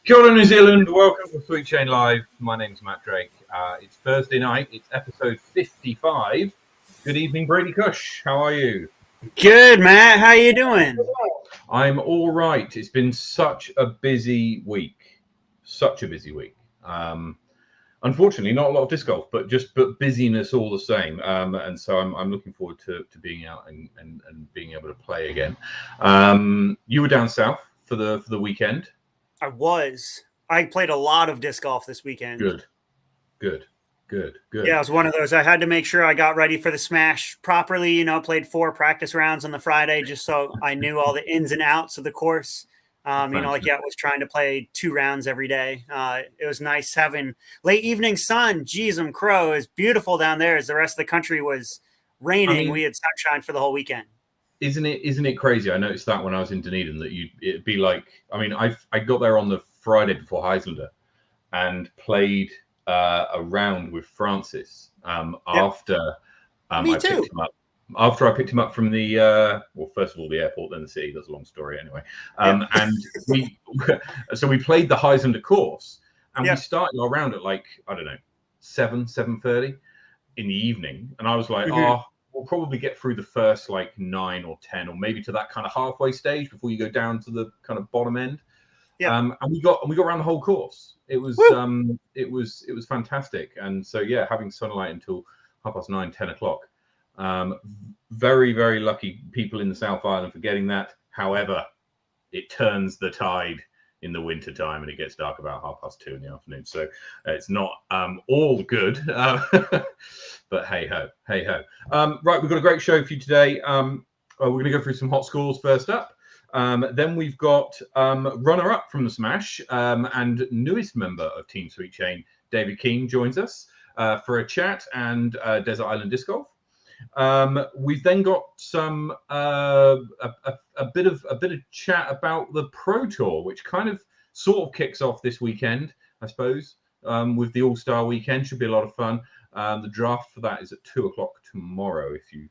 Kia ora, New Zealand. Welcome to Sweet Chain Live. My name's Matt Drake. It's Thursday night. It's episode 55. Good evening, Brady Kuech. How are you? Good, Matt. How you doing? I'm all right. It's been such a busy week. Unfortunately, not a lot of disc golf, but busyness all the same. And so I'm looking forward to being out and being able to play again. You were down south for the weekend. I played a lot of disc golf this weekend. Good. Yeah, it was one of those. I had to make sure I got ready for the smash properly. Played 4 practice rounds on the Friday just so I knew all the ins and outs of the course. I was trying to play 2 rounds every day. It was nice having late evening sun. Geez, crow. It was beautiful down there as the rest of the country was raining. We had sunshine for the whole weekend. Isn't it crazy? I noticed that when I was in Dunedin that it'd be like, I got there on the Friday before Heislander and played a round with Francis after I picked him up. After I picked him up from the first of all the airport, then the city. That's a long story anyway. And we played the Heislander course, and we started our round at 7:30 in the evening, and I was like, we'll probably get through the first 9 or 10, or maybe to that kind of halfway stage before you go down to the kind of bottom end. And we got around the whole course. It was fantastic. And so having sunlight until 9:30, 10 o'clock. Very, very lucky people in the South Island for getting that. However, it turns the tide in the winter time and it gets dark about 2:30 in the afternoon. So it's not all good. But hey ho. Right, we've got a great show for you today. We're going to go through some hot scores first up. Then we've got runner-up from the Smash and newest member of Team Sweet Chain, David Keene, joins us for a chat and Desert Island Disc Golf. We've then got some a bit of chat about the Pro Tour, which kind of sort of kicks off this weekend, I suppose, with the All-Star weekend. Should be a lot of fun. The draft for that is at 2:00 tomorrow. If you've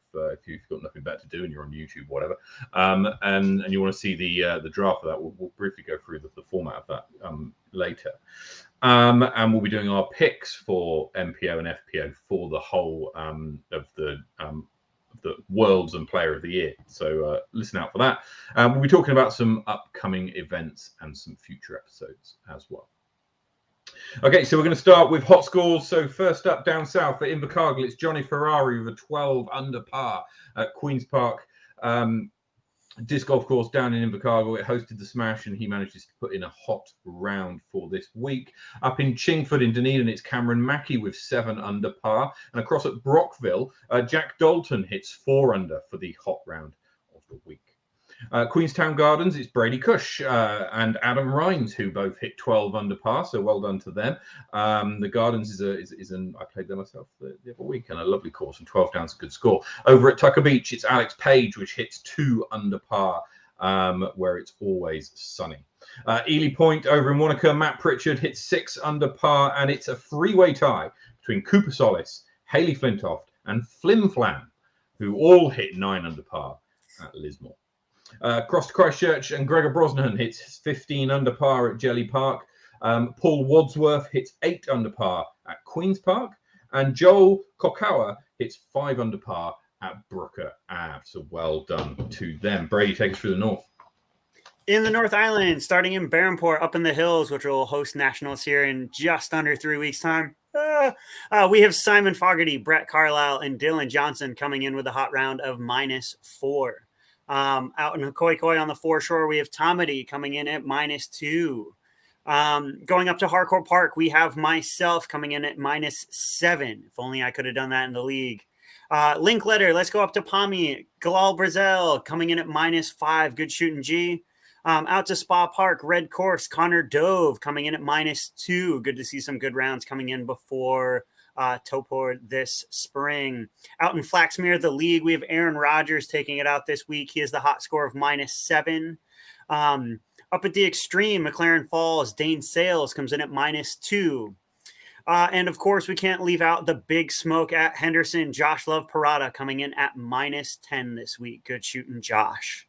got nothing better to do and you're on YouTube, whatever, and you want to see the draft for that, we'll briefly go through the format of that later. And we'll be doing our picks for MPO and FPO for the whole of the Worlds and Player of the Year. So listen out for that. We'll be talking about some upcoming events and some future episodes as well. Okay, so we're going to start with hot scores. So first up down south at Invercargill, it's Johnny Ferrari with a 12 under par at Queen's Park disc golf course down in Invercargill. It hosted the Smash and he manages to put in a hot round for this week. Up in Chingford in Dunedin, it's Cameron Mackey with 7 under par. And across at Brockville, Jack Dalton hits 4 under for the hot round of the week. Queenstown Gardens, it's Brady Kuech and Adam Rhines who both hit 12 under par, so well done to them. The Gardens is an I played there myself the other week, and a lovely course, and 12 down's a good score. Over at Tucker Beach, it's Alex Paige, which hits 2 under par, where it's always sunny. Ely Point over in Wanaka, Matt Pritchard hits 6 under par, and it's a 3-way tie between Cooper Solis, Hayley Flintoft, and Flim Flam, who all hit 9 under par at Lismore. Across to Christchurch, and Gregor Brosnan hits 15 under par at Jelly Park. Paul Wadsworth hits 8 under par at Queen's Park. And Joel Kokawa hits 5 under par at Brooker Ave. So well done to them. Brady, take us through the north. In the North Island, starting in Barrenport, up in the hills, which will host nationals here in just under 3 weeks' time. We have Simon Fogarty, Brett Carlisle, and Dylan Johnson coming in with a hot round of -4. Out in Hikoi on the foreshore, we have Tomedy coming in at -2. Going up to Harcourt Park, we have myself coming in at -7. If only I could have done that in the league. Linkletter, let's go up to Palmy. Galal Brazil coming in at -5. Good shooting, G. Out to Spa Park, Red Course, Connor Dove coming in at -2. Good to see some good rounds coming in before Topor this spring. Out in Flaxmere, the league, we have Aaron Rodgers taking it out this week. He has the hot score of -7. Up at the extreme, McLaren Falls, Dane Sales comes in at -2. And of course, we can't leave out the big smoke at Henderson. Josh Love Parada coming in at -10 this week. Good shooting, Josh.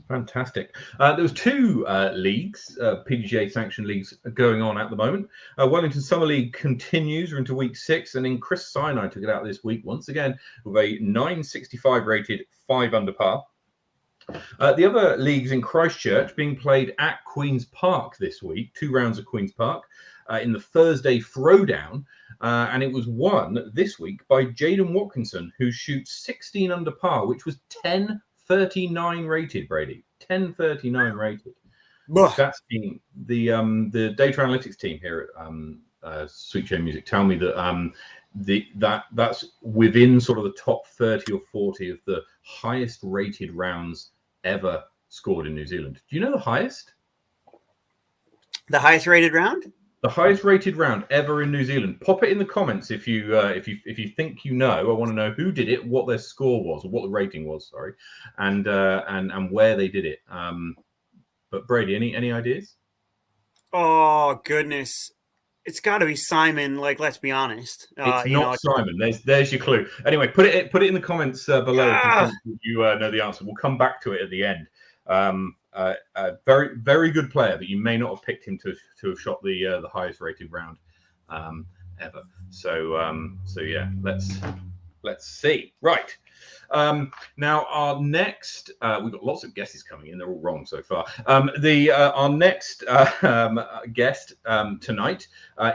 Fantastic. There was two leagues, PDGA sanctioned leagues going on at the moment. Wellington Summer League continues. We're into week 6, and then Chris Sinai took it out this week once again with a 965 rated 5 under par. The other leagues in Christchurch being played at Queen's Park this week, 2 rounds at Queen's Park in the Thursday Throwdown. And it was won this week by Jaden Watkinson, who shoots 16 under par, which was 1039 rated, Brady. 1039 rated. That's been the data analytics team here at Sweet Chain Music tell me that that's within sort of the top 30 or 40 of the highest rated rounds ever scored in New Zealand. Do you know the highest? The highest rated round? The highest rated round ever in New Zealand. Pop it in the comments if you think you know. I want to know who did it, what their score was, or what the rating was. Sorry, and where they did it. But Brady, any ideas? Oh goodness, it's got to be Simon. Like, let's be honest. It's not Simon. There's your clue. Anyway, put it in the comments below if you know the answer. We'll come back to it at the end. A very, very good player, but you may not have picked him to have shot the highest rated round ever. So yeah, let's see. Right. Now our next, we've got lots of guesses coming in. They're all wrong so far. Our next guest tonight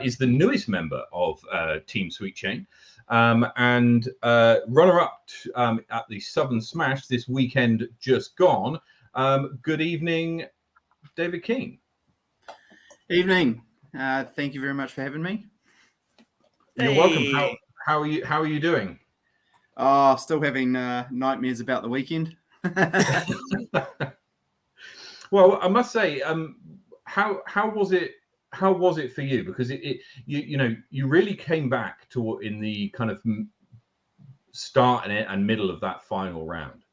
is the newest member of Team Sweet Chain. And runner-up at the Southern Smash this weekend just gone. Good evening, David Keene. Evening. Thank you very much for having me. You're welcome. How are you doing? Oh, still having nightmares about the weekend. Well, I must say, how was it? How was it for you? Because you really came back to in the kind of start and middle of that final round.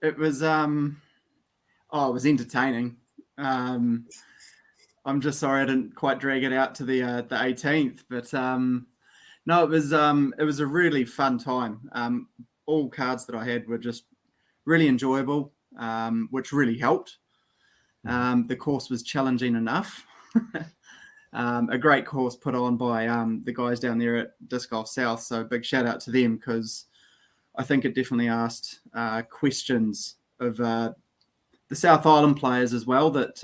It was it was entertaining. I'm just sorry I didn't quite drag it out to the 18th, but no, it was a really fun time. All cards that I had were just really enjoyable, which really helped. The course was challenging enough. A great course put on by the guys down there at Disc Golf South. So big shout out to them, because I think it definitely asked questions of the South Island players as well, that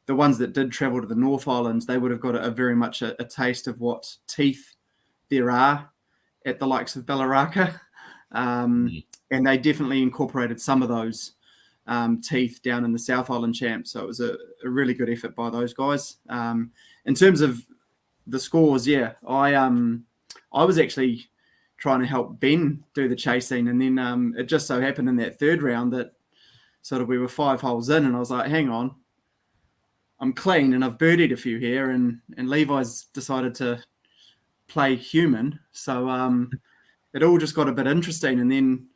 the ones that did travel to the North Islands, they would have got a very much a taste of what teeth there are at the likes of Bellaraka. And they definitely incorporated some of those teeth down in the South Island Champs. So it was a really good effort by those guys. In terms of the scores, yeah, I was actually trying to help Ben do the chasing, and then it just so happened in that third round that sort of we were 5 holes in, and I was like, hang on, I'm clean and I've birdied a few here, and Levi's decided to play human. So it all just got a bit interesting. And then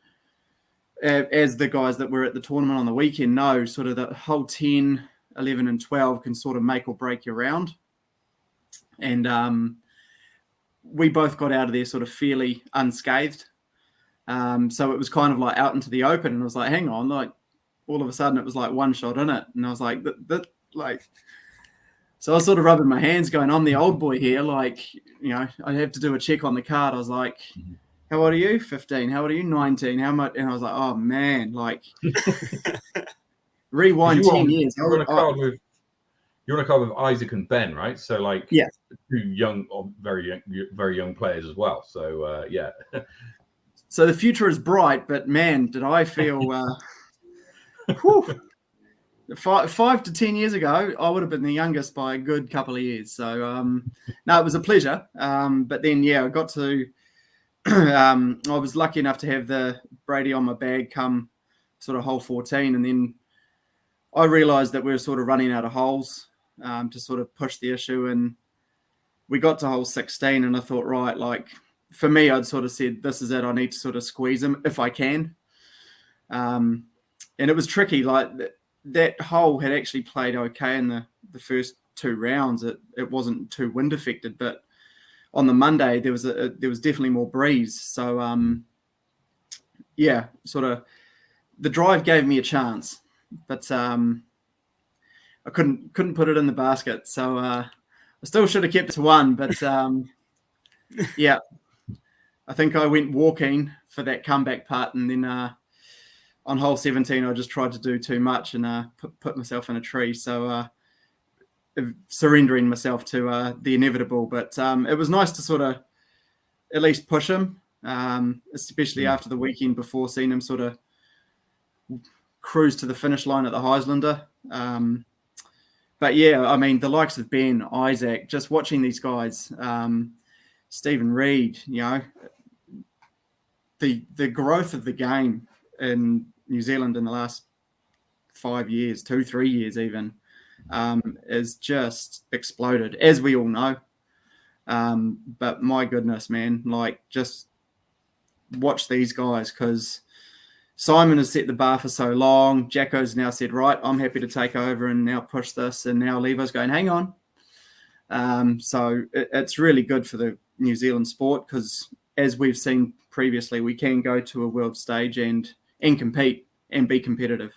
as the guys that were at the tournament on the weekend know, sort of the whole 10, 11 and 12 can sort of make or break your round. And we both got out of there sort of fairly unscathed. So it was kind of like out into the open, and I was like, hang on, like all of a sudden it was like one shot in it. And I was like, so I was sort of rubbing my hands going, I'm the old boy here. Like, you know, I have to do a check on the card. I was like, how old are you? 15. How old are you? 19. How much? And I was like, oh man, like rewind 10 years. You're on a card with Isaac and Ben, right? So like, yeah, 2 young, or very young players as well. So yeah. So the future is bright, but man, did I feel 5 to 10 years ago, I would have been the youngest by a good couple of years. So no, it was a pleasure. But then yeah, I got to. I was lucky enough to have the Brady on my bag come sort of hole 14, and then I realised that we were sort of running out of holes to sort of push the issue, and we got to hole 16, and I thought, right, like for me, I'd sort of said, this is it. I need to sort of squeeze him if I can. And it was tricky. Like that hole had actually played okay in the first 2 rounds. It wasn't too wind affected, but on the Monday there was definitely more breeze. So yeah, sort of the drive gave me a chance, but I couldn't put it in the basket. So I still should have kept it to one, but yeah, I think I went walking for that comeback part, and then on hole 17, I just tried to do too much and put myself in a tree. So surrendering myself to the inevitable, but it was nice to sort of at least push him, especially after the weekend before, seeing him sort of cruise to the finish line at the Heislander. But yeah, I mean, the likes of Ben, Isaac, just watching these guys, Stephen Reed, you know, the growth of the game in New Zealand in the last 5 years, 2-3 years even, is just exploded, as we all know. But my goodness, man, like, just watch these guys, because Simon has set the bar for so long. Jacko's now said, right, I'm happy to take over and now push this. And now Levo's going, hang on. So it's really good for the New Zealand sport, because as we've seen previously, we can go to a world stage and compete and be competitive.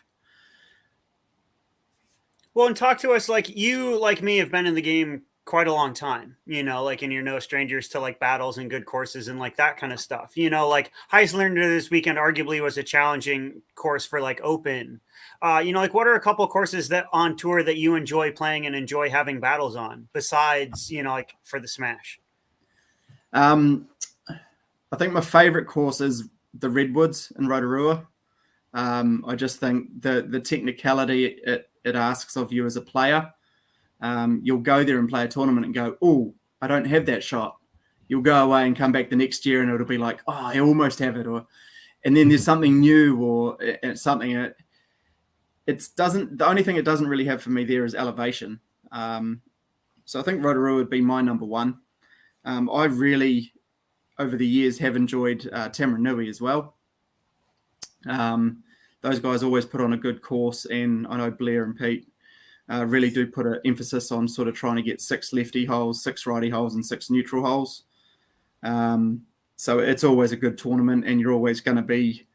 Well, and talk to us, like, you, like me, have been in the game quite a long time, you know, like, and you're no strangers to like battles and good courses and like that kind of stuff, you know, like Heislander this weekend arguably was a challenging course for like open. You know, like, what are a couple of courses that on tour that you enjoy playing and enjoy having battles on besides, you know, like for the Smash? I think my favorite course is the Redwoods in Rotorua. I just think the technicality it asks of you as a player. You'll go there and play a tournament and go, oh, I don't have that shot. You'll go away and come back the next year and it'll be like, oh, I almost have it. And then there's something new or something. The only thing it doesn't really have for me there is elevation. So I think Rotorua would be my number one. I really, over the years, have enjoyed Tamaranui as well. Those guys always put on a good course, and I know Blair and Pete really do put an emphasis on sort of trying to get 6 lefty holes, 6 righty holes, and 6 neutral holes. So it's always a good tournament, and you're always going to be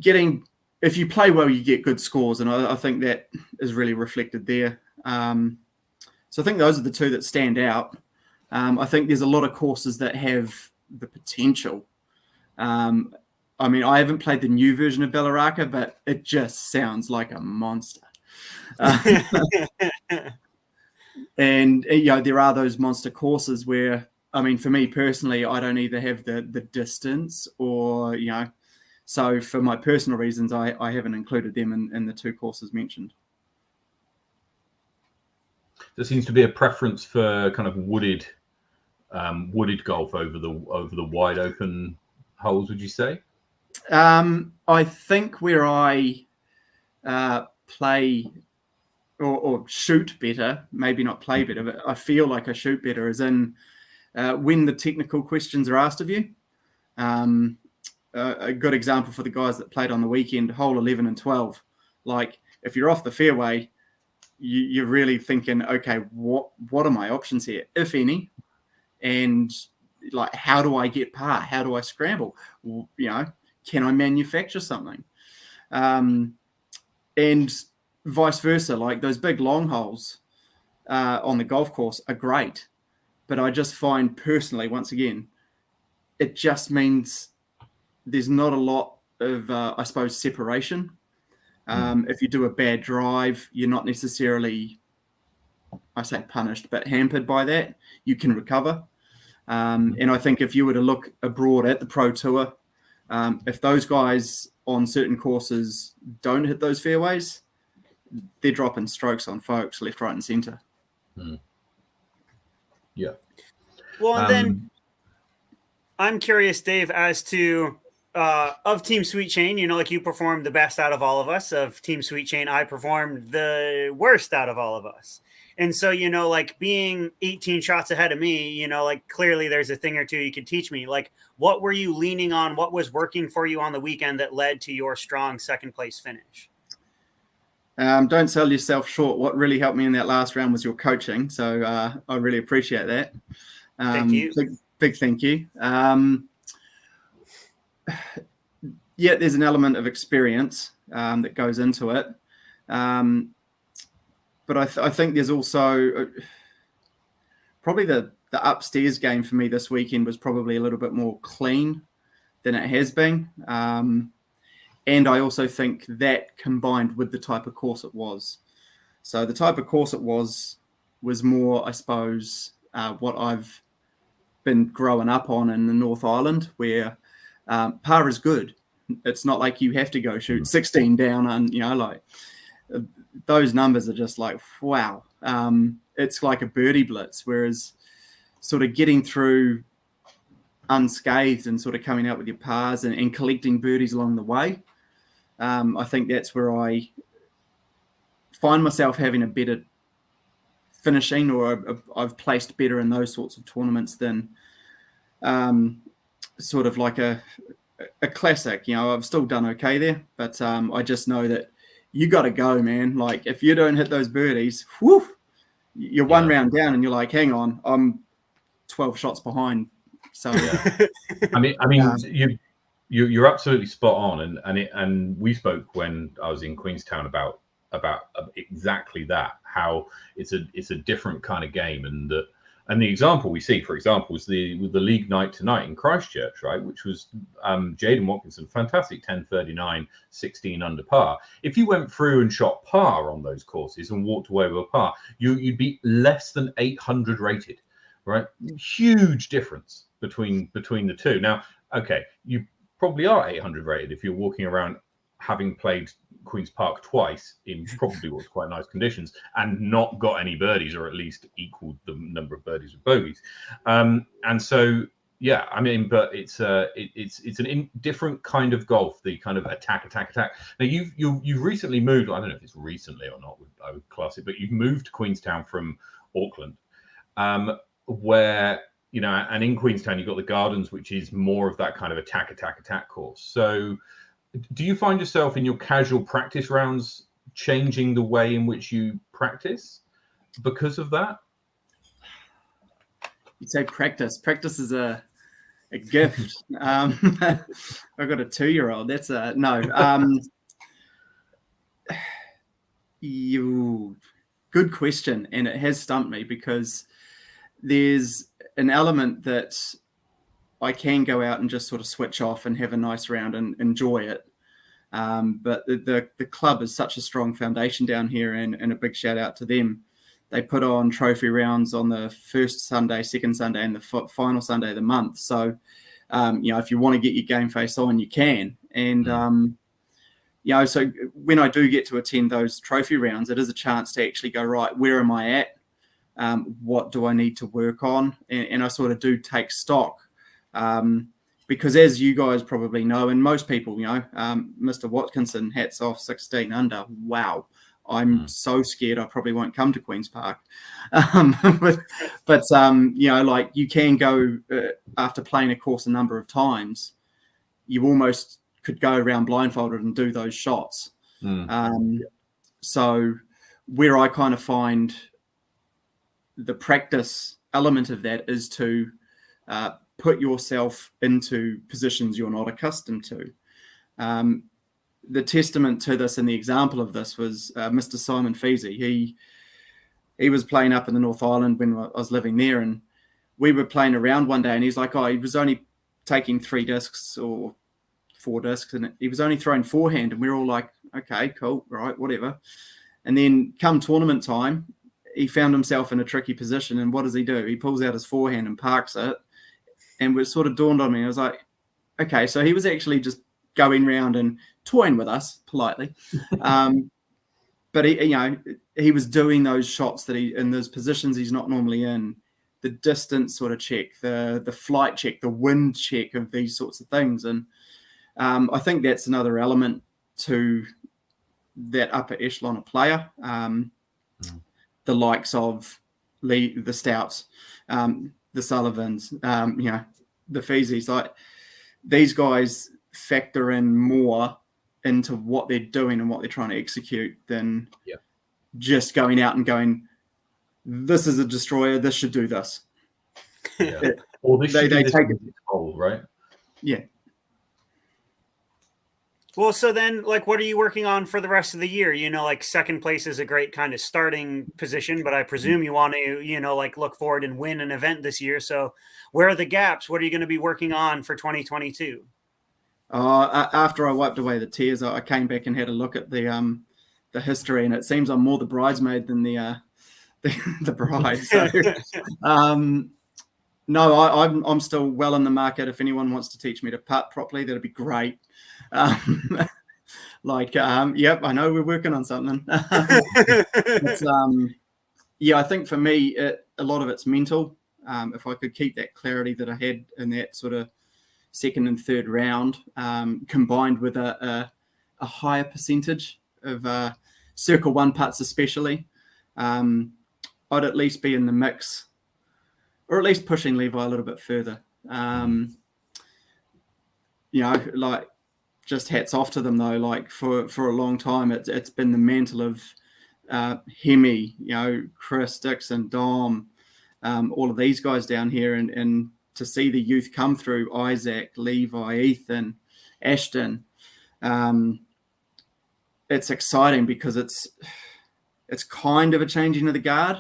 getting, if you play well, you get good scores, and I think that is really reflected there. So I think those are the two that stand out. I think there's a lot of courses that have the potential. I mean, I haven't played the new version of Bellaraka, but it just sounds like a monster. And, you know, there are those monster courses where, I mean, for me personally, I don't either have the distance or, you know, so for my personal reasons, I haven't included them in the 2 courses mentioned. There seems to be a preference for kind of wooded golf over the wide open holes, would you say? I think where I play or shoot better, maybe not play better, but I feel like I shoot better, is in when the technical questions are asked of you. A good example for the guys that played on the weekend, hole 11 and 12. Like, if you're off the fairway, you're really thinking, okay, what are my options here, if any? And like, how do I get par? How do I scramble? You know, can I manufacture something? And vice versa, like those big long holes on the golf course are great. But I just find personally, once again, it just means there's not a lot of, I suppose, separation. If you do a bad drive, you're not necessarily, I say punished, but hampered by that. You can recover. And I think if you were to look abroad at the Pro Tour, if those guys on certain courses don't hit those fairways, they're dropping strokes on folks left, right, and centre. Yeah. Well, and then I'm curious, Dave, as to of Team Sweet Chain, you know, like, you performed the best out of all of us. Of Team Sweet Chain, I performed the worst out of all of us. And so, you know, like, being 18 shots ahead of me, you know, like, clearly there's a thing or two you could teach me. Like, what were you leaning on? What was working for you on the weekend that led to your strong second place finish? Don't sell yourself short. What really helped me in that last round was your coaching. So I really appreciate that. Thank you. Big thank you. yeah, there's an element of experience that goes into it. But I think there's also probably the upstairs game for me this weekend was probably a little bit more clean than it has been. And I also think that combined with the type of course it was. So the type of course it was more, I suppose, what I've been growing up on in the North Island, where par is good. It's not like you have to go shoot 16 down and, like those numbers are just like, wow. It's like a birdie blitz, whereas sort of getting through unscathed and sort of coming out with your pars and collecting birdies along the way. I think that's where I find myself having a better finishing, or I've placed better in those sorts of tournaments than sort of like a classic. I've still done okay there, but I just know that you got to go, man. Like if you don't hit those birdies, whew, you're one round down and you're like, hang on, I'm 12 shots behind. So I mean, you're absolutely spot on, and we spoke when I was in Queenstown about exactly that, how it's a different kind of game, and the example we see, for example, was the league night tonight in Christchurch, right, which was Jaden Watkinson, fantastic 10.39, 16 under par. If you went through and shot par on those courses and walked away with a par, you'd be less than 800 rated, right? Huge difference between the two. Now, okay, you probably are 800 rated if you're walking around having played Queen's Park twice in probably what's quite nice conditions and not got any birdies, or at least equaled the number of birdies with bogeys. And so, yeah, I mean, but it's an different kind of golf, the kind of attack. Now you've recently moved. I don't know if it's recently or not, I would class it, but you've moved to Queenstown from Auckland, where, and in Queenstown you've got the Gardens, which is more of that kind of attack course. So do you find yourself in your casual practice rounds changing the way in which you practice because of that? You'd say practice. Practice is a gift. I've got a 2-year-old. That's no. Good question, and it has stumped me, because there's an element that I can go out and just sort of switch off and have a nice round and enjoy it. But the club is such a strong foundation down here, and a big shout out to them. They put on trophy rounds on the first Sunday, second Sunday, and the final Sunday of the month. So, if you want to get your game face on, you can. And, so when I do get to attend those trophy rounds, it is a chance to actually go, right, where am I at? What do I need to work on? And I sort of do take stock. Because as you guys probably know, and most people, Mr. Watkinson, hats off, 16 under. Wow. I'm so scared I probably won't come to Queen's Park. But like you can go after playing a course a number of times, you almost could go around blindfolded and do those shots. So where I kind of find the practice element of that is to put yourself into positions you're not accustomed to. The testament to this and the example of this was Mr. Simon Feasy. He was playing up in the North Island when I was living there, and we were playing around one day, and he's like, he was only taking 3 discs or 4 discs, and he was only throwing forehand, and we were all like, okay, cool, right, whatever. And then come tournament time, he found himself in a tricky position, and what does he do? He pulls out his forehand and parks it, and it sort of dawned on me. I was like, okay, so he was actually just going around and toying with us politely. But he was doing those shots that in those positions he's not normally in, the distance sort of check, the flight check, the wind check of these sorts of things. And I think that's another element to that upper echelon of player. The likes of the Stouts, the Sullivans, the Feasies, like these guys factor in more into what they're doing and what they're trying to execute than just going out and going, this is a destroyer, this should do this. Or they take it whole, right? Yeah. Well, so then, like, what are you working on for the rest of the year? You know, like second place is a great kind of starting position, but I presume you want to, you know, like look forward and win an event this year. So where are the gaps? What are you going to be working on for 2022? After I wiped away the tears, I came back and had a look at the history, and it seems I'm more the bridesmaid than the bride. So, no, I'm still well in the market. If anyone wants to teach me to putt properly, that'd be great. Yep, I know we're working on something. Yeah, I think for me, a lot of it's mental. If I could keep that clarity that I had in that sort of second and third round, combined with a higher percentage of circle one putts especially, I'd at least be in the mix, or at least pushing Levi a little bit further. You know, like, just hats off to them though. Like for a long time, it's been the mantle of Hemi, you know, Chris, Dixon, Dom, all of these guys down here, and to see the youth come through, Isaac, Levi, Ethan, Ashton, it's exciting because it's kind of a changing of the guard,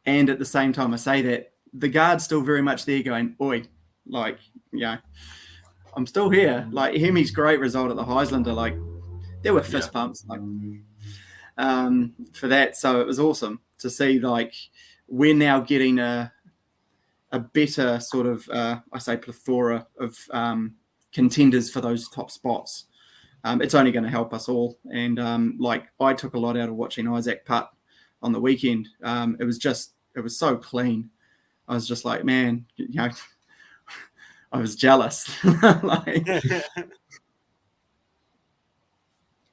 and at the same time, I say that the guard's still very much there, going, "Oi, like, you know, I'm still here." Like Hemi's great result at the Heislander, like there were fist pumps, like for that. So it was awesome to see. Like we're now getting a better sort of I say plethora of contenders for those top spots. It's only going to help us all. And like I took a lot out of watching Isaac putt on the weekend. It was so clean. I was just like, man, you know, I was jealous. Like,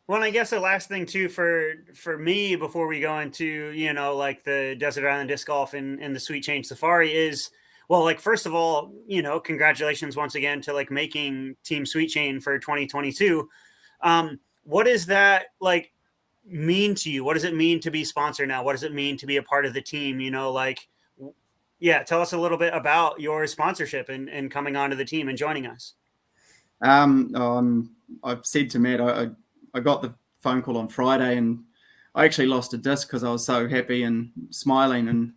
well, I guess the last thing too for me before we go into, you know, like the Desert Island Disc Golf and the Sweet Change Safari is, well, like, first of all, you know, congratulations once again to like making Team Sweet Chain for 2022. What does that like mean to you? What does it mean to be sponsored now? What does it mean to be a part of the team? You know, like, yeah, tell us a little bit about your sponsorship and coming onto the team and joining us. I've said to Matt, I got the phone call on Friday and I actually lost a disc because I was so happy and smiling and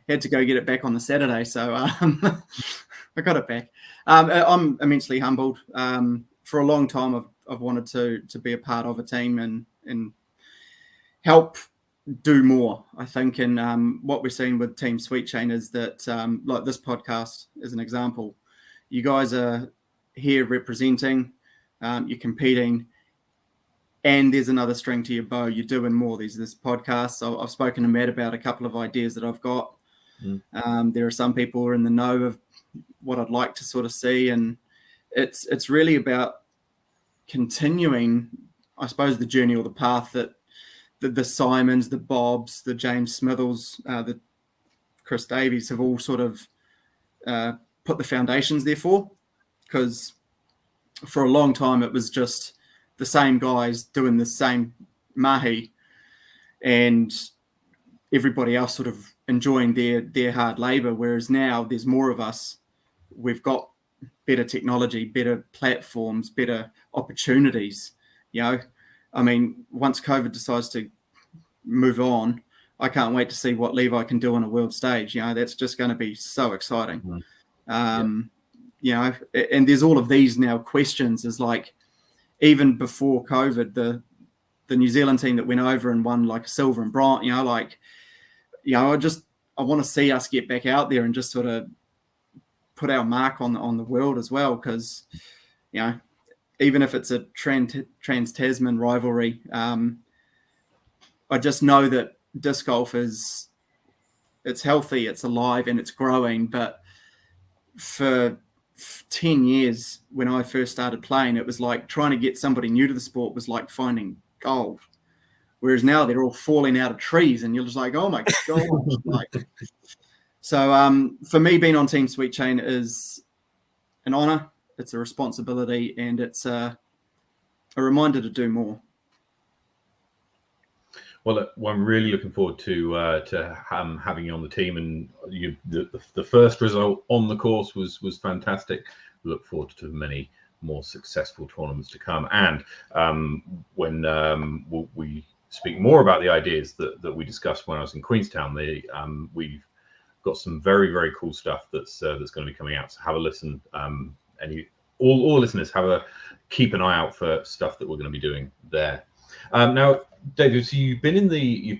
had to go get it back on the Saturday. So I got it back. I'm immensely humbled. For a long time, I've wanted to be a part of a team and help do more, I think. And what we're seeing with Team Sweet Chain is that, like this podcast is an example, you guys are here representing, you're competing, and there's another string to your bow. You're doing more. There's this podcast. So I've spoken to Matt about a couple of ideas that I've got. There are some people who are in the know of what I'd like to sort of see, and it's really about continuing, I suppose, the journey or the path that the Simons, the Bobs, the James Smithles, the Chris Davies have all sort of put the foundations there for, because for a long time it was just the same guys doing the same mahi and everybody else sort of enjoying their hard labor, whereas now there's more of us. We've got better technology, better platforms, better opportunities. You know, I mean, once COVID decides to move on, I can't wait to see what Levi can do on a world stage. You know, that's just going to be so exciting. You know, and there's all of these now questions is like, even before COVID, the New Zealand team that went over and won like silver and bronze, you know, like, you know, I want to see us get back out there and just sort of put our mark on the world as well. Because, you know, even if it's a trans-Tasman rivalry, I just know that disc golf it's healthy, it's alive, and it's growing. But for 10 years, when I first started playing, it was like trying to get somebody new to the sport was like finding gold. Whereas now they're all falling out of trees, and you're just like, oh my God. Like, so for me, being on Team Sweet Chain is an honor, it's a responsibility, and it's a reminder to do more. Well, I'm really looking forward to having you on the team, and the first result on the course was fantastic. Look forward to many more successful tournaments to come. And when we speak more about the ideas that we discussed when I was in Queenstown, we've got some very, very cool stuff that's going to be coming out. So have a listen. All listeners, keep an eye out for stuff that we're going to be doing there. Now, David, so you've been in the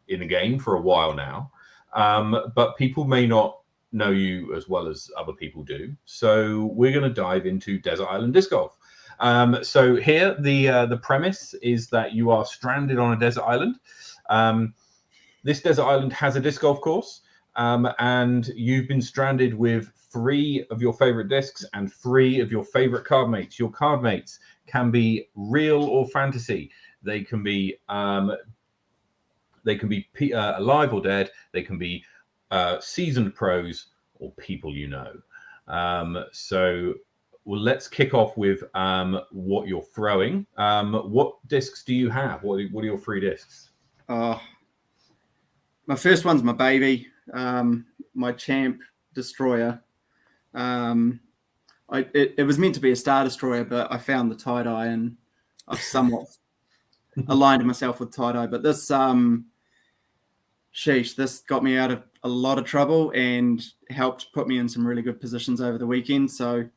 game for a while now, but people may not know you as well as other people do. So we're going to dive into Desert Island Disc Golf. So here, the premise is that you are stranded on a desert island. This desert island has a disc golf course, and you've been stranded with 3 of your favorite discs and 3 of your favorite card mates. Your card mates can be real or fantasy. They can be alive or dead. They can be seasoned pros or people you know. So let's kick off with what you're throwing. What discs do you have? What are your 3 discs? My first one's my baby, my Champ Destroyer. It was meant to be a Star Destroyer, but I found the tie-dye and I've somewhat aligned myself with tie-dye. But this, this got me out of a lot of trouble and helped put me in some really good positions over the weekend. So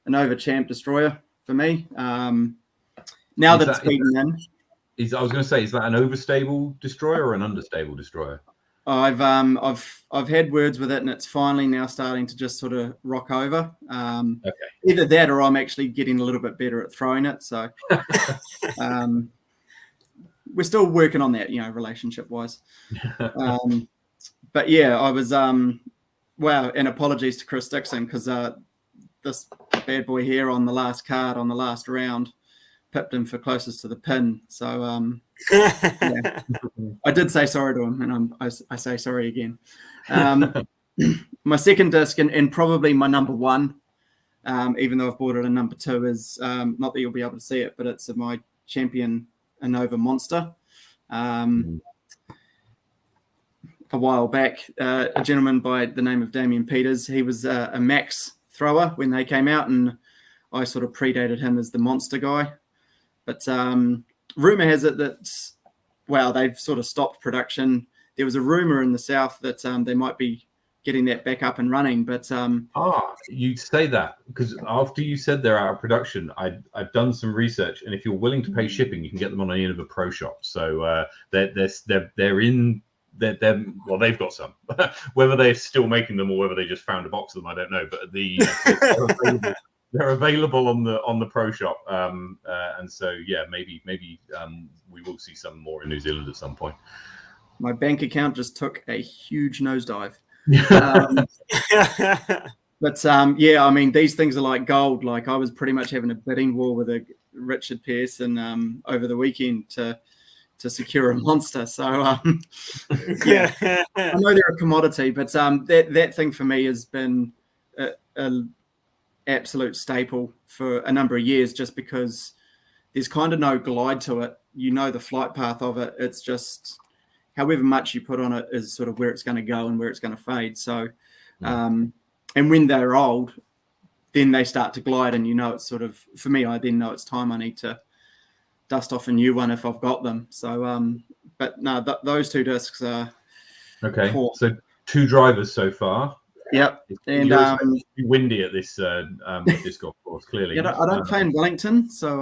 Anova Champ Destroyer for me. Now that it's beaten in. I was going to say, is that an overstable destroyer or an understable destroyer? I've had words with it, and it's finally now starting to just sort of rock over. Okay. Either that, or I'm actually getting a little bit better at throwing it. So we're still working on that, relationship wise. But yeah, I was and apologies to Chris Dixon, because this bad boy here on the last card on the last round pipped him for closest to the pin. So yeah. I did say sorry to him, and I say sorry again. My second disc, and probably my number 1, even though I've bought it a number 2, is not that you'll be able to see it, but it's my champion Anova Monster. A while back, a gentleman by the name of Damien Peters, he was a max thrower when they came out, and I sort of predated him as the monster guy. But rumor has it that, they've sort of stopped production. There was a rumor in the South that they might be getting that back up and running. But you'd say that because after you said they're out of production, I've done some research, and if you're willing to pay shipping, you can get them on any of the pro shops. So they've got some. Whether they're still making them or whether they just found a box of them, I don't know. But they're available on the pro shop, and so maybe we will see some more in New Zealand at some point. My bank account just took a huge nosedive. But I mean, these things are like gold. Like, I was pretty much having a bidding war with Richard Pearson over the weekend to secure a monster. So I know they're a commodity, but that thing for me has been a absolute staple for a number of years, just because there's kind of no glide to it. The flight path of it. It's just however much you put on it is sort of where it's going to go and where it's going to fade. So and when they're old, then they start to glide, and it's sort of, for me, I then know it's time I need to dust off a new one if I've got them. So but no, those 2 discs are okay. Poor. So 2 drivers so far. Yep. And it's windy at this disc golf course, clearly. I don't play in Wellington, so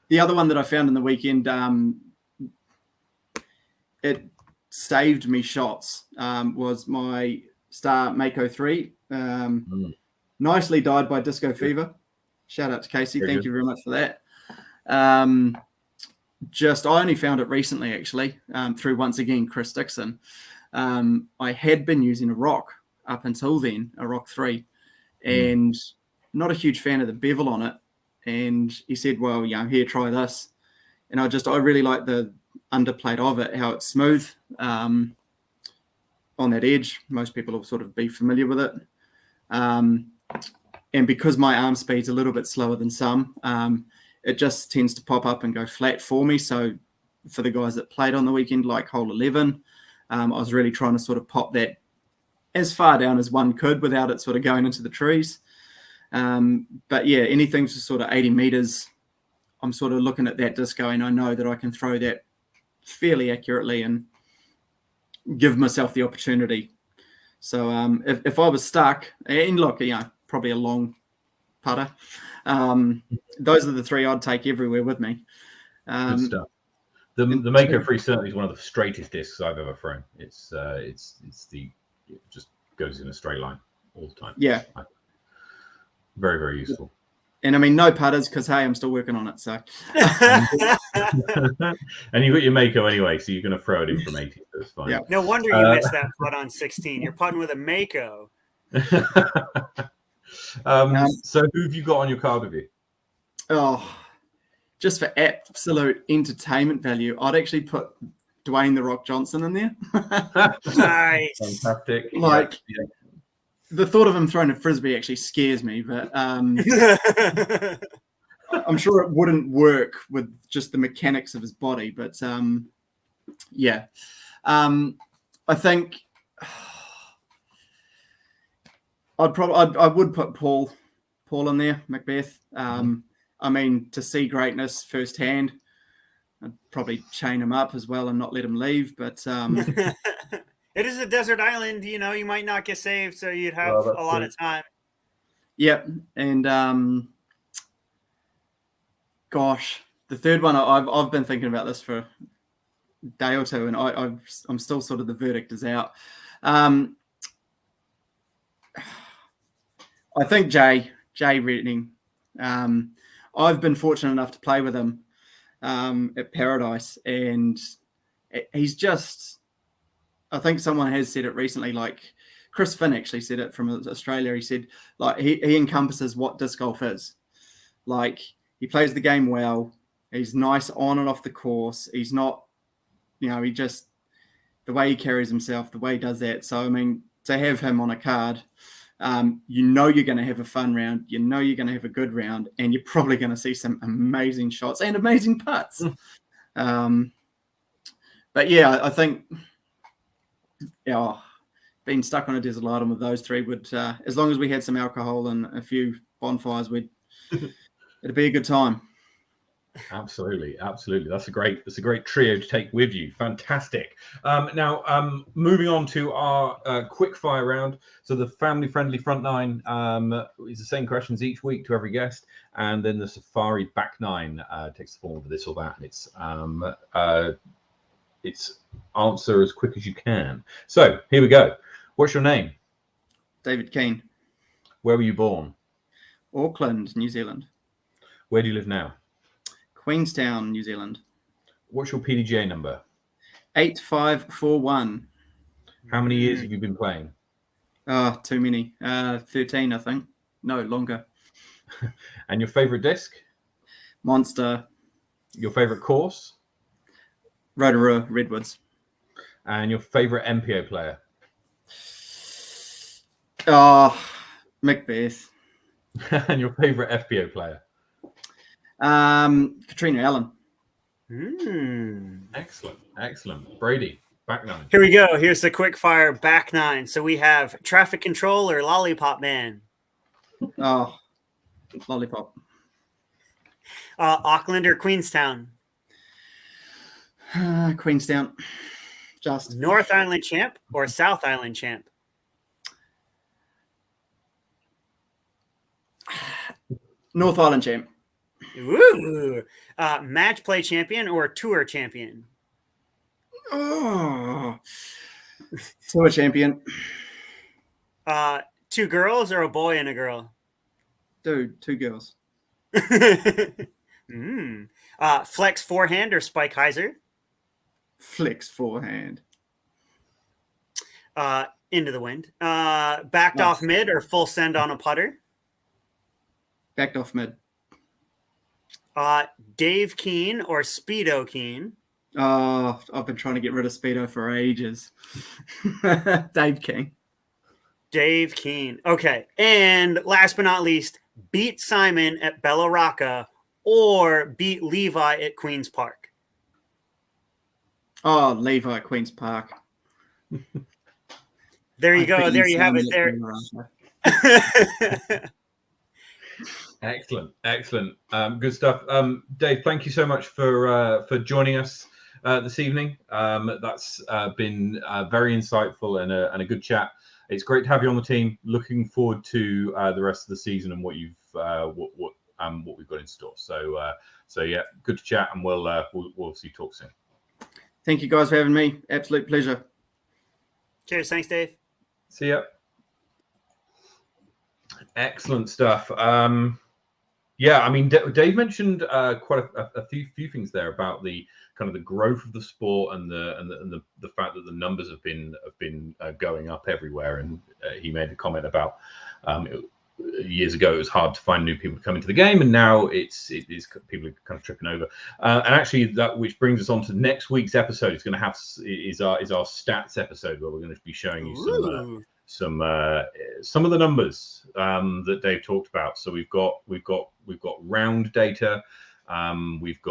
the other one that I found in the weekend, it saved me shots, was my Star Mako 3. Nicely dyed by Disco Fever. Shout out to Casey. Thank you very much for that. I only found it recently, actually, through, once again, Chris Dixon. I had been using a Rock up until then, a Rock 3, and not a huge fan of the bevel on it. And he said, well, here, try this. And I really like the underplate of it, how it's smooth on that edge. Most people will sort of be familiar with it. And because my arm speed's a little bit slower than some, it just tends to pop up and go flat for me. So for the guys that played on the weekend, like hole 11, I was really trying to sort of pop that as far down as one could without it sort of going into the trees. But yeah, anything to sort of 80 meters, I'm sort of looking at that disc going, I know that I can throw that fairly accurately and give myself the opportunity. So if I was stuck, and look, probably a long putter, those are the three I'd take everywhere with me. Good stuff. The Mako 3 certainly is one of the straightest discs I've ever thrown. It just goes in a straight line all the time. Yeah. Very, very useful. And I mean, no putters because, hey, I'm still working on it. So, and you got your Mako anyway, so you're going to throw it in from 80. So it's fine. Yeah. No wonder you missed that putt on 16. You're putting with a Mako. So who have you got on your card with you? Oh, just for absolute entertainment value, I'd actually put Dwayne "The Rock" Johnson in there. Nice. Fantastic. Like, the thought of him throwing a frisbee actually scares me, but I'm sure it wouldn't work with just the mechanics of his body. But yeah, I think I would put Paul in there, Macbeth. I mean, to see greatness firsthand, I'd probably chain him up as well and not let him leave. But it is a desert island, you might not get saved, so you'd have a lot of time. Yep. And gosh, the third one, I've been thinking about this for a day or two, and I'm still sort of, the verdict is out. I think Jay Reading. I've been fortunate enough to play with him at Paradise, and he's just, I think someone has said it recently, like Chris Finn actually said it from Australia. He said, like, he encompasses what disc golf is. Like, he plays the game well. He's nice on and off the course. He's not, he just, the way he carries himself, the way he does that. So, I mean, to have him on a card, you're going to have a fun round. You're going to have a good round, and you're probably going to see some amazing shots and amazing putts. But yeah, I think, being stuck on a desert island with those three would, as long as we had some alcohol and a few bonfires, it'd be a good time. Absolutely. That's a great trio to take with you. Fantastic. Now, moving on to our quickfire round. So the family-friendly front nine is the same questions each week to every guest, and then the safari back nine takes the form of this or that. And it's answer as quick as you can. So here we go. What's your name? David Keene. Where were you born? Auckland, New Zealand. Where do you live now? Queenstown, New Zealand. What's your PDGA number? 8541. How many years have you been playing? Too many. 13, I think. No, longer. And your favorite disc? Monster. Your favorite course? Rotorua, Redwoods. And your favorite MPO player? Macbeth. And your favorite FPO player? Katrina Allen. Excellent. Brady, back nine. Here we go. Here's the quick-fire back nine. So we have Traffic Control or Lollipop Man. Lollipop. Auckland or Queenstown? Queenstown. Just North Island Champ or South Island Champ? North Island Champ. Ooh. Match play champion or tour champion? Tour champion. Two girls or a boy and a girl? Dude, two girls. Flex forehand or spike hyzer? Flex forehand. Into the wind. Backed off mid or full send on a putter? Backed off mid. Dave Keene or Speedo Keene? I've been trying to get rid of Speedo for ages. Dave Keene. Dave Keene. Okay. And last but not least, beat Simon at Bella Rocca or beat Levi at Queen's Park? Levi at Queen's Park. There you go. There you have it. There. Excellent. Good stuff. Dave, thank you so much for joining us this evening. That's been very insightful and a good chat. It's great to have you on the team. Looking forward to the rest of the season and what we've got in store. So yeah, good to chat, and we'll obviously talk soon. Thank you guys for having me. Absolute pleasure. Cheers. Thanks, Dave. See ya. Excellent stuff. Yeah, I mean, Dave mentioned quite a few things there about the kind of the growth of the sport and the fact that the numbers have been going up everywhere. And he made a comment about years ago it was hard to find new people to come into the game, and now it is people are kind of tripping over. And actually, that which brings us on to next week's episode. It's going to have is our stats episode, where we're going to be showing you some of the numbers that Dave talked about. So we've got round data, we've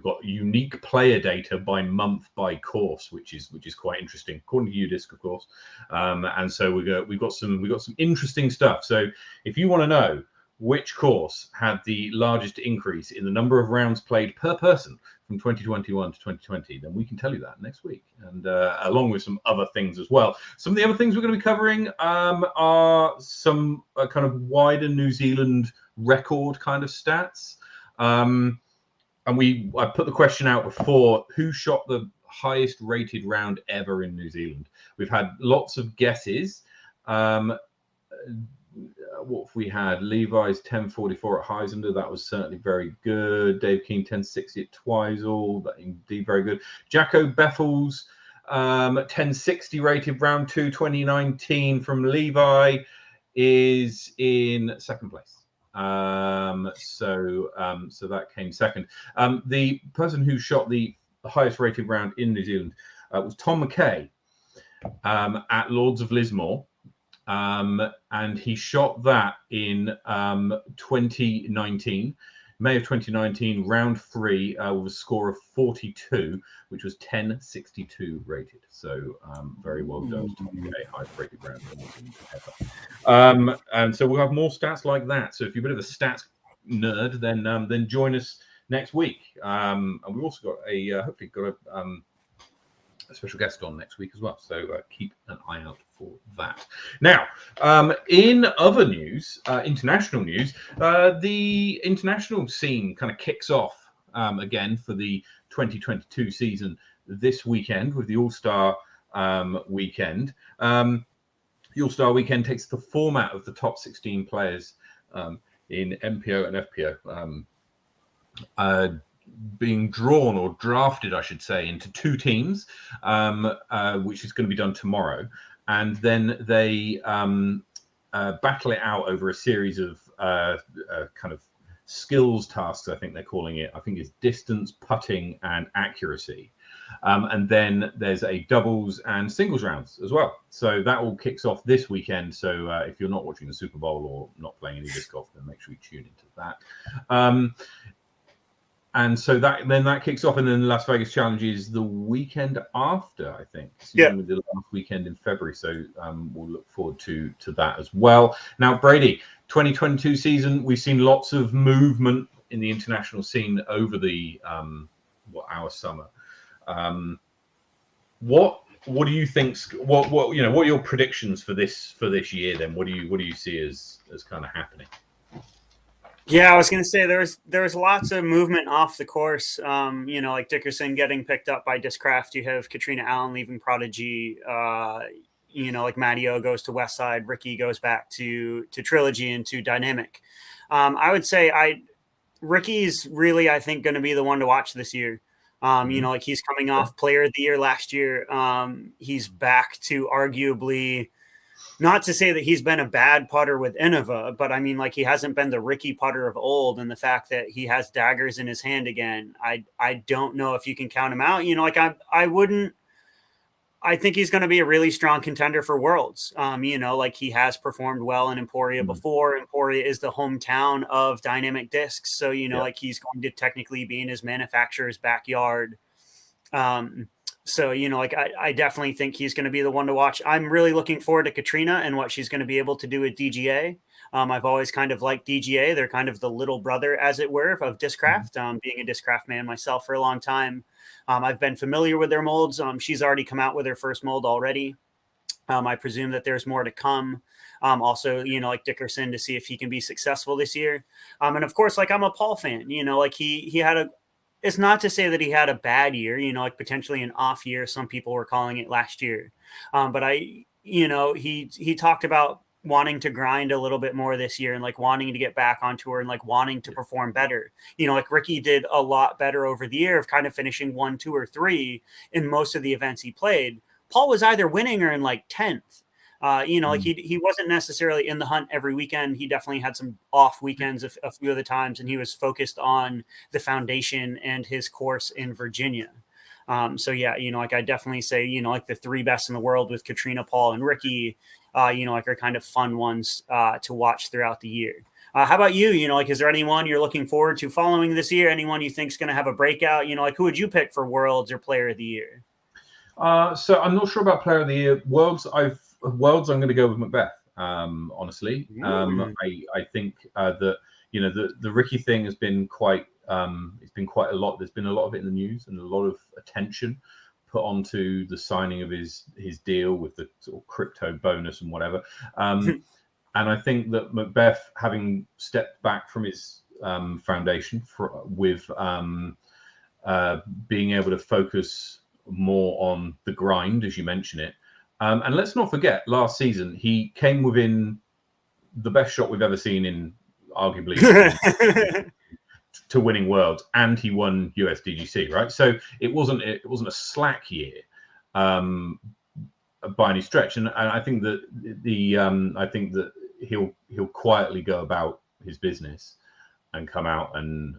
got unique player data by month by course, which is quite interesting, according to UDisc, of course. And so we've got some interesting stuff. So if you want to know which course had the largest increase in the number of rounds played per person from 2021 to 2020, then we can tell you that next week, and along with some other things as well. Some of the other things we're going to be covering are some kind of wider New Zealand record kind of stats. And I put the question out before: who shot the highest rated round ever in New Zealand? We've had lots of guesses. What have we had? Levi's 1044 at Heisender. That was certainly very good. Dave Keene 1060 at Twizel. That indeed very good. Jacko Beffels 1060 rated round 2 2019 from Levi is in second place. So that came second. The person who shot the highest rated round in New Zealand was Tom McKay at Lords of Lismore. And he shot that in 2019, May of 2019, round 3, with a score of 42, which was 1062 rated. So very well done to Tom McKay, highest rated round ever. And so we'll have more stats like that. So if you're a bit of a stats nerd, then join us next week. And we've also got hopefully got a special guest on next week as well. So keep an eye out for that. Now, in other news, international news, the international scene kind of kicks off again for the 2022 season this weekend with the All-Star weekend. The All-Star weekend takes the format of the top 16 players in MPO and FPO. Being drawn or drafted, I should say, into two teams, which is going to be done tomorrow, and then they battle it out over a series of kind of skills tasks. I think they're calling it. I think it's distance, putting, and accuracy. And then there's a doubles and singles rounds as well. So that all kicks off this weekend. So if you're not watching the Super Bowl or not playing any disc golf, then make sure you tune into that. And so that kicks off, and then the Las Vegas Challenge is the weekend after, I think. So yeah, the last weekend in February. So we'll look forward to that as well. Now, Brady, 2022 season, we've seen lots of movement in the international scene over the our summer. What do you think? What are your predictions for this year? Then what do you see as kind of happening? Yeah, I was going to say there was lots of movement off the course. Like Dickerson getting picked up by Discraft. You have Katrina Allen leaving Prodigy. Like Matty O goes to Westside. Ricky goes back to Trilogy and to Dynamic. I would say Ricky's really, I think, going to be the one to watch this year. Like he's coming off Player of the Year last year. He's back to arguably. Not to say that he's been a bad putter with Anova, but I mean, like he hasn't been the Ricky putter of old, and the fact that he has daggers in his hand again, I don't know if you can count him out. I think he's going to be a really strong contender for Worlds. Like he has performed well in Emporia before. Emporia is the hometown of Dynamic Discs, so like he's going to technically be in his manufacturer's backyard. So, like I definitely think he's going to be the one to watch. I'm really looking forward to Katrina and what she's going to be able to do with DGA. I've always kind of liked DGA. They're kind of the little brother, as it were, of Discraft. Being a Discraft man myself for a long time, I've been familiar with their molds. She's already come out with her first mold already. I presume that there's more to come. Also, like Dickerson, to see if he can be successful this year. And of course, like I'm a Paul fan. Like he had a. It's not to say that he had a bad year. Like potentially an off year. Some people were calling it last year. But he talked about wanting to grind a little bit more this year and like wanting to get back on tour and like wanting to perform better. Like Ricky did a lot better over the year of kind of finishing 1, 2, or 3 in most of the events he played. Paul was either winning or in like 10th. Like he wasn't necessarily in the hunt every weekend. He definitely had some off weekends a few of the times, and he was focused on the foundation and his course in Virginia. So yeah, like I definitely say, like the 3 best in the world with Katrina, Paul, and Ricky, like are kind of fun ones to watch throughout the year. How about you? Like, is there anyone you're looking forward to following this year? Anyone you think is going to have a breakout? Like, who would you pick for Worlds or Player of the Year? So I'm not sure about Player of the Year. Worlds, I'm going to go with Macbeth. Honestly, I think that the Ricky thing has been quite. It's been quite a lot. There's been a lot of it in the news and a lot of attention put onto the signing of his deal with the sort of crypto bonus and whatever. And I think that Macbeth, having stepped back from his foundation with being able to focus more on the grind, as you mention it. And let's not forget, last season, he came within the best shot we've ever seen in arguably to winning Worlds, and he won USDGC, right? So it wasn't a slack year by any stretch. And I think that I think that he'll quietly go about his business and come out and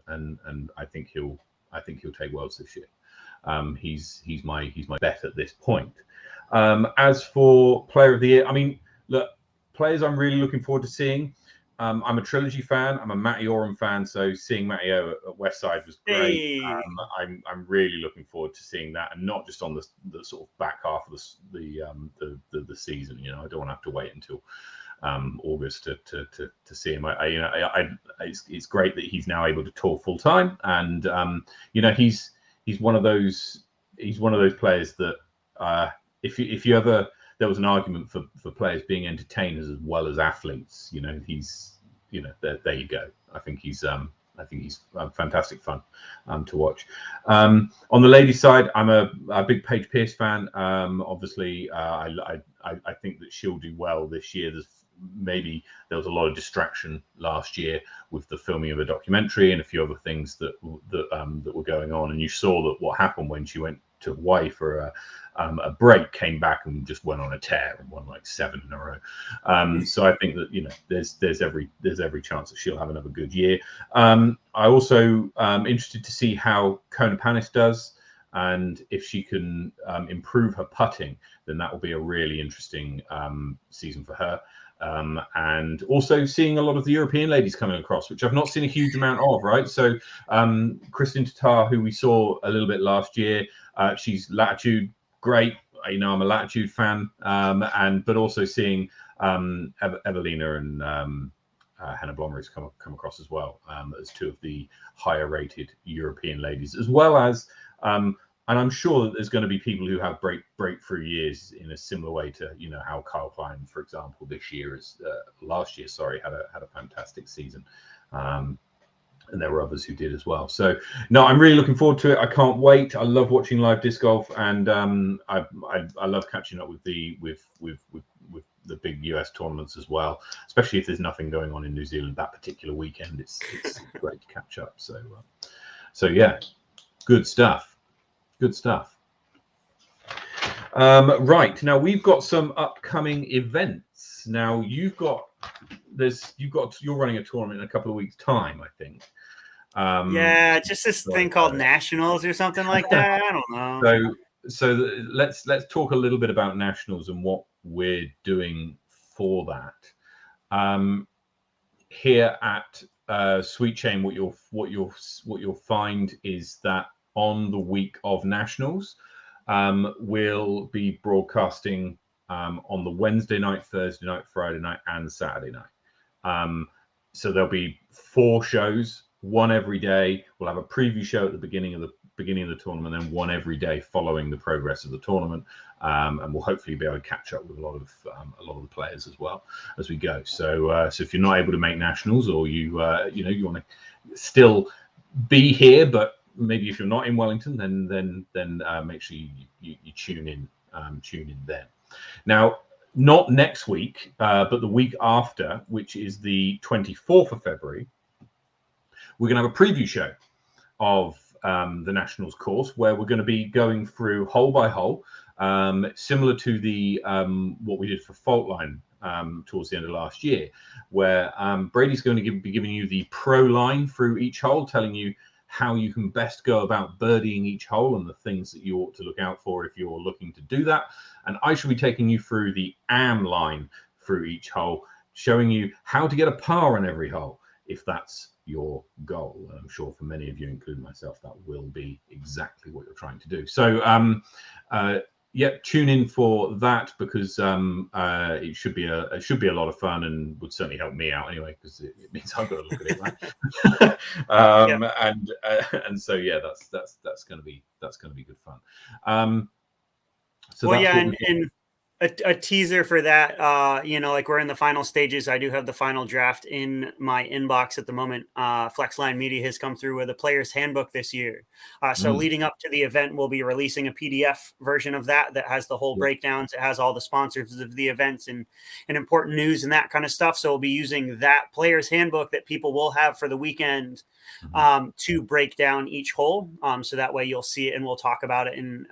I think he'll take Worlds this year. He's my bet at this point. As for Player of the Year, I mean, look, players I'm really looking forward to seeing. I'm a Trilogy fan. I'm a Matty Oram fan, so seeing Matty O at Westside was great. Hey. I'm really looking forward to seeing that, and not just on the sort of back half of the season. I don't want to have to wait until August to see him. It's great that he's now able to tour full time, and he's one of those players that if you ever, there was an argument for players being entertainers as well as athletes. There you go. I think he's fantastic fun to watch. On the ladies' side, I'm a big Paige Pierce fan. Obviously, I think that she'll do well this year. There was a lot of distraction last year with the filming of a documentary and a few other things that were going on, and you saw that what happened when she went to Hawaii for a break, came back and just went on a tear and won like 7 in a row. So I think that there's every chance that she'll have another good year. I also interested to see how Kona Panis does, and if she can improve her putting, then that will be a really interesting season for her. And also seeing a lot of the European ladies coming across, which I've not seen a huge amount of, right? So Kristin Tatar, who we saw a little bit last year, she's Latitude, great. I'm a Latitude fan, but also seeing Evelina and Hannah Blommer's come across as well as 2 of the higher rated European ladies, as well as and I'm sure that there's going to be people who have breakthrough years in a similar way to how Kyle Klein, for example, last year had a fantastic season, and there were others who did as well. So no, I'm really looking forward to it. I can't wait. I love watching live disc golf, and I love catching up with the big US tournaments as well, especially if there's nothing going on in New Zealand that particular weekend. It's great to catch up. So yeah, good stuff. Good stuff. Right, now we've got some upcoming events. Now you're running a tournament in a couple of weeks' time, I think. Yeah, just this thing called Nationals or something like that. I don't know. So let's talk a little bit about Nationals and what we're doing for that. Here at Sweet Chain, what you'll find is that on the week of Nationals, will be broadcasting on the Wednesday night, Thursday night, Friday night, and Saturday night. So there'll be 4 shows, one every day. We'll have a preview show at the beginning of the tournament, then one every day following the progress of the tournament, and we'll hopefully be able to catch up with a lot of the players as well as we go. So if you're not able to make nationals, or you want to still be here, but maybe if you're not in Wellington, then make sure you tune in then. Now, not next week, but the week after, which is the 24th of February, we're going to have a preview show of the Nationals course, where we're going to be going through hole by hole, similar to the what we did for Fault Line towards the end of last year, where Brady's going to be giving you the pro line through each hole, telling you how you can best go about birdieing each hole and the things that you ought to look out for if you're looking to do that. And I shall be taking you through the AM line through each hole, showing you how to get a par on every hole, if that's your goal. And I'm sure for many of you, including myself, that will be exactly what you're trying to do. So tune in for that, because it should be a lot of fun, and would certainly help me out anyway, because it means I've got to look at it, right? And so that's going to be good fun. So well, yeah, and a teaser for that, like we're in the final stages. I do have the final draft in my inbox at the moment. Flexline Media has come through with a player's handbook this year. So leading up to the event, we'll be releasing a PDF version of that has the whole breakdowns. It has all the sponsors of the events and important news and that kind of stuff. So we'll be using that player's handbook that people will have for the weekend to break down each hole. So that way you'll see it, and we'll talk about it in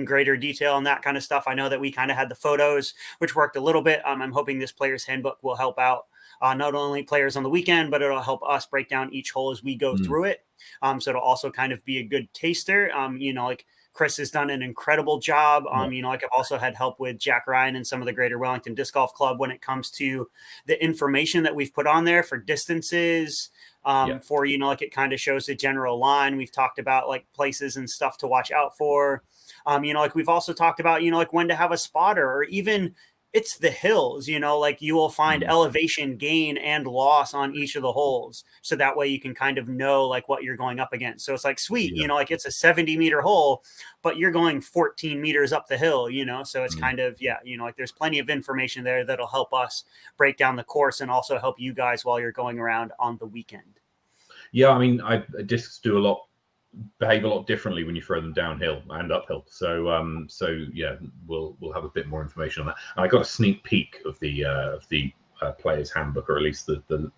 greater detail and that kind of stuff. I know that we kind of had the photos, which worked a little bit. I'm hoping this player's handbook will help out not only players on the weekend, but it'll help us break down each hole as we go through it. So it'll also kind of be a good taster. Like Chris has done an incredible job. Like I've also had help with Jack Ryan and some of the Greater Wellington Disc Golf Club when it comes to the information that we've put on there for distances, for, like it kind of shows the general line. We've talked about like places and stuff to watch out for. Like we've also talked about, like when to have a spotter, or even it's the hills, like you will find elevation gain and loss on each of the holes. So that way you can kind of know like what you're going up against. So it's like, sweet, like it's a 70-meter hole, but you're going 14 meters up the hill, so it's kind of, like there's plenty of information there that'll help us break down the course and also help you guys while you're going around on the weekend. Yeah. I mean, discs behave a lot differently when you throw them downhill and uphill. So we'll have a bit more information on that. And I got a sneak peek of the player's handbook, or at least the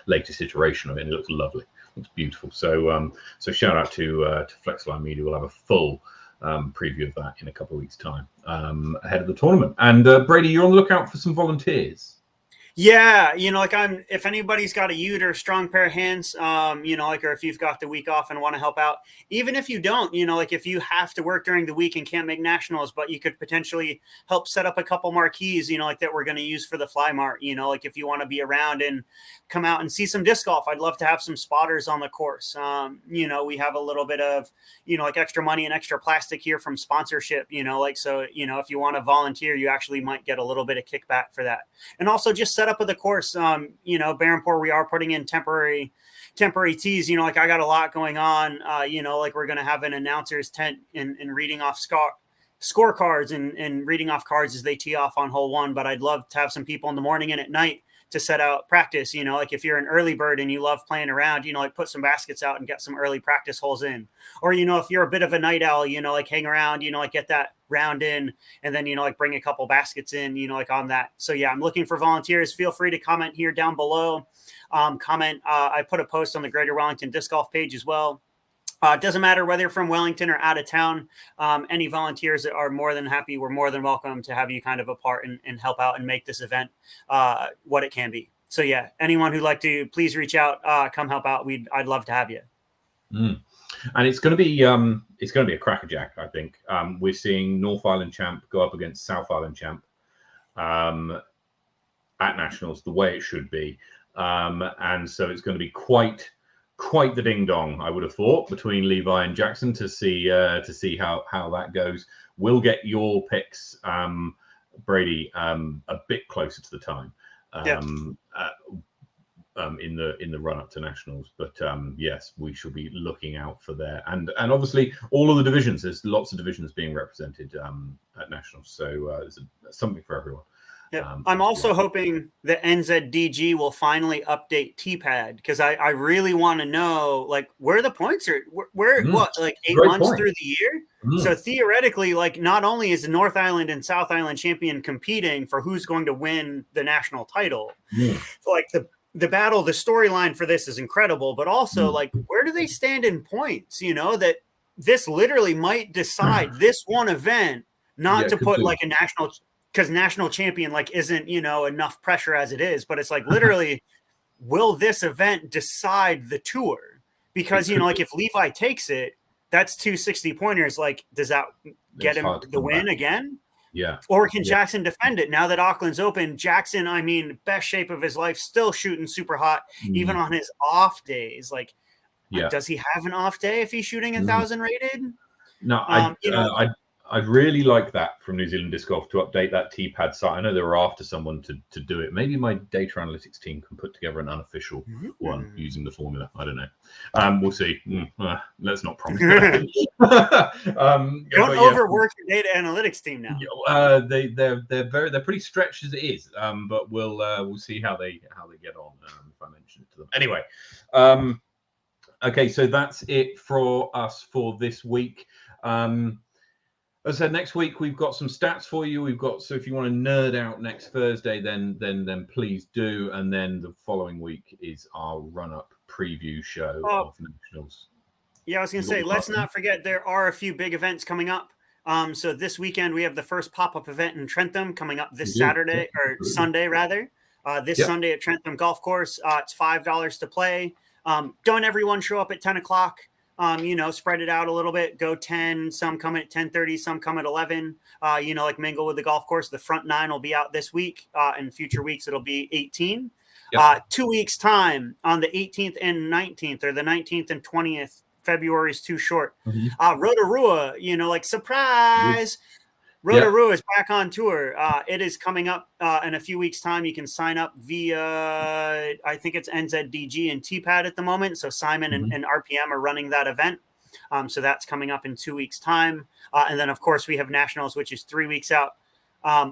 latest iteration of it. And it looks lovely. It looks beautiful. So shout out to Flexline Media. We'll have a full preview of that in a couple of weeks' time ahead of the tournament. And Brady, you're on the lookout for some volunteers. Yeah, if anybody's got a ute or a strong pair of hands, or if you've got the week off and want to help out, even if you don't, if you have to work during the week and can't make nationals, but you could potentially help set up a couple marquees, that we're going to use for the Fly Mart, if you want to be around and come out and see some disc golf, I'd love to have some spotters on the course. We have a little bit of, extra money and extra plastic here from sponsorship, so, if you want to volunteer, you actually might get a little bit of kickback for that. And also just set up of the course, Barenport, we are putting in temporary tees, I got a lot going on, we're going to have an announcer's tent and reading off scorecards and reading off cards as they tee off on hole 1. But I'd love to have some people in the morning and at night to set out practice, if you're an early bird and you love playing around, put some baskets out and get some early practice holes in. Or, if you're a bit of a night owl, hang around, get that round in, and then, bring a couple baskets in, on that. So yeah, I'm looking for volunteers. Feel free to comment here down below. I put a post on the Greater Wellington Disc Golf page as well. It doesn't matter whether you're from Wellington or out of town. Any volunteers that are more than happy, we're more than welcome to have you kind of a part and help out and make this event what it can be. So yeah, anyone who'd like to, please reach out, come help out. I'd love to have you. And it's going to be a crackerjack, I think. We're seeing North Island champ go up against South Island champ at nationals, the way it should be. And so it's going to be quite quite the ding dong, I would have thought, between Levi and Jackson to see how that goes. We'll get your picks, Brady, a bit closer to the time. In the run up to nationals, but yes, we shall be looking out for there, and obviously all of the divisions. There's lots of divisions being represented at nationals, so there's something for everyone. Yeah, I'm also hoping that NZDG will finally update T-Pad, because I really want to know like where the points are. Where what, like 8 months through the year? So theoretically, like not only is the North Island and South Island champion competing for who's going to win the national title, like the battle, the storyline for this is incredible, but also like where do they stand in points? You know, that this literally might decide this one event, not to put like a national, because national champion like isn't, you know, enough pressure as it is, but it's like literally will this event decide the tour? Because, you know, like if Levi takes it, that's 2 60-pointers. Like, does that get him the win again? Yeah. Or can Jackson defend it now that Auckland's open? Jackson, I mean, best shape of his life, still shooting super hot, even on his off days. Like, does he have an off day if he's shooting 1,000 rated? No, I'd really like that from New Zealand Disc Golf to update that T-Pad site. I know they were after someone to do it. Maybe my data analytics team can put together an unofficial one using the formula. I don't know. We'll see. Let's not promise. Don't overwork your data analytics team now. They're pretty stretched as it is. But we'll see how they get on if I mention it to them. Anyway, okay, so that's it for us for this week. As I said, next week we've got some stats for you. So if you want to nerd out next Thursday, then please do. And then the following week is our run-up preview show of nationals. Yeah, I was going to say, let's not forget there are a few big events coming up. So this weekend we have the first pop-up event in Trentham coming up this Saturday or Sunday rather. Sunday at Trentham Golf Course. It's $5 to play. Don't everyone show up at 10 o'clock. You know, spread it out a little bit, go 10, some come at 10:30, some come at 11, you know, like mingle with the golf course. The front 9 will be out this week. In future weeks, it'll be 18. 2 weeks time on the 18th and 19th, or the 19th and 20th. February is too short. Rotorua, you know, like surprise. Rotorua is back on tour. It is coming up in a few weeks' time. You can sign up via, I think it's NZDG and T-Pad at the moment. So Simon and RPM are running that event. So that's coming up in 2 weeks' time. And then, of course, we have Nationals, which is 3 weeks out.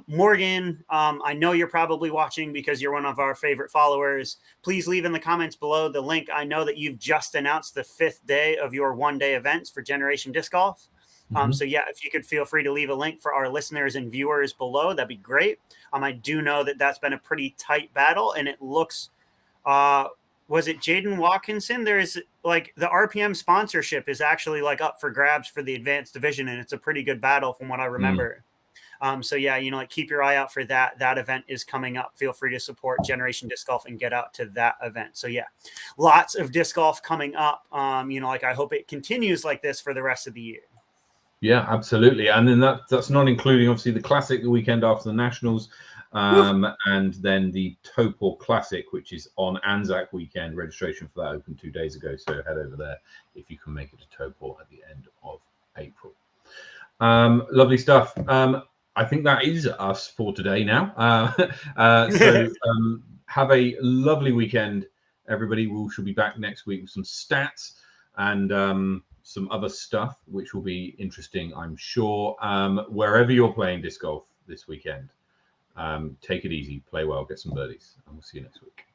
Morgan, I know you're probably watching because you're one of our favorite followers. Please leave in the comments below the link. I know that you've just announced the 5th day of your one-day events for Generation Disc Golf. So yeah, if you could feel free to leave a link for our listeners and viewers below, that'd be great. I do know that that's been a pretty tight battle, and it looks, was it Jaden Watkinson? There's like the RPM sponsorship is actually like up for grabs for the advanced division, and it's a pretty good battle from what I remember. So yeah, you know, like keep your eye out for that. That event is coming up. Feel free to support Generation Disc Golf and get out to that event. So yeah, lots of disc golf coming up. You know, like I hope it continues like this for the rest of the year. Yeah, absolutely. And then that's not including obviously the Classic the weekend after the Nationals, and then the Topor Classic, which is on Anzac weekend. Registration for that opened 2 days ago, so head over there if you can make it to Topor at the end of April. Lovely stuff. I think that is us for today now. So have a lovely weekend, everybody. We shall be back next week with some stats and some other stuff, which will be interesting, I'm sure. Wherever you're playing disc golf this weekend, take it easy, play well, get some birdies, and we'll see you next week.